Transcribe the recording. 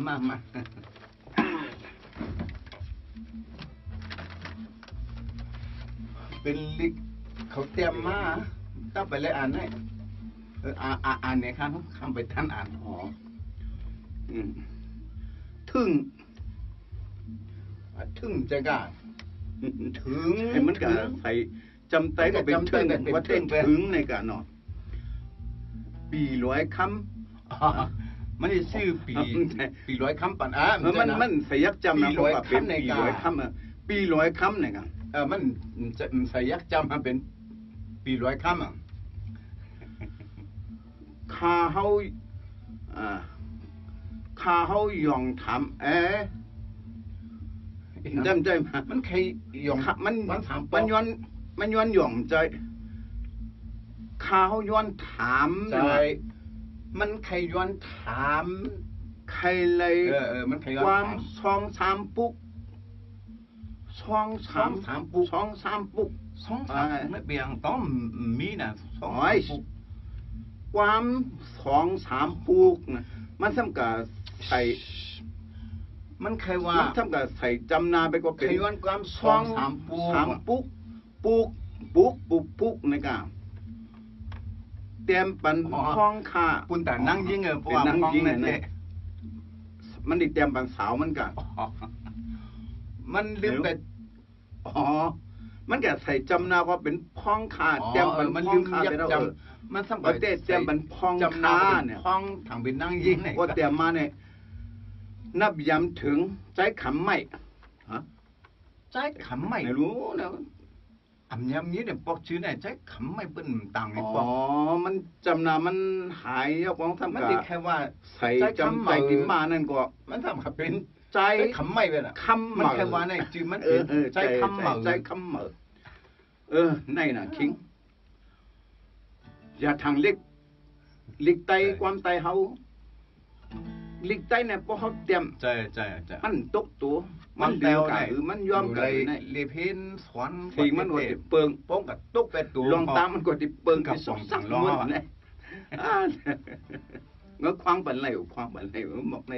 มาเป็นลิกเขาเตรียมมาต้องไปเลยอ่านให้อ่านเนี่ยครับคำไปท่านอ่านถึงจะกล้าถึงให้มันกะใส่จำไตก็เป็นถึงว่าถึงในกะเนาะปีร้อยคำมันได้ชื่อปีร้อยคำปันมันใส่ยักจำนะเพราะว่าเป็นปีร้อยคำปีร้อยคำในกะมันจะใส่ยักจำมาเป็นปีร้อยคำข้าเฮายองถามจำใจมันใครยองมันย้อนหย่อมใจข้าเฮาย้อนถามใจมันใครย้อนถามใครเลยมันใครความช่องสามปุกช่องสามปุกไม่เบี่ยงต้องมีนะความ2-3ปุกนะมันทำกับใส่มันใครว่ามันทำกับใส่จำนาไปก็เป็นความ2-3ปุกในกาเตรียมปันห้องค่าปุ่นแต่นั่งยิงเป็นนั่งยิงเนี่ยมันดิเตรียมปันสาวมันกันมันลืมไปมันแกใส่จำนาว่าเป็นพ้องค่าเตรียมปันพ้องค่าไปแล้วมันสมัยเตรียมปันพ้องค่าเนี่ยพ้องทางเป็นนั่งยิงเนี่ยว่าเตรียมมาเนี่ยนับย้ำถึงใจขำไม่ใจขำไม่รู้นะย้ำนี้เนี่ยปอกชื่อเนี่ยใจขำไม่เป็นต่างไงปอกมันจำนามันหายเอาของทำมันติดแค่ว่าใส่จำใจติมานั่นก็มันทำเป็นใจขำไม่เป็นอ่ะคำมันแค่ว่าเนี่ยจือมันใจคำเหม่อในน่ะคิงอย่าทางเล็กไตความไตเฮาลิกไตเนี่ยพอเขาเตรียมใจมันตกตัวมันเดียวกันหรือมันย้อมกันเลเพนสวนที่มันว่าติเปิงป้องกับตกไปตัวลองตามมันก็ติเปิงกับสองสักล้อเนี่ยเงื้อควางบันไหลบอกใน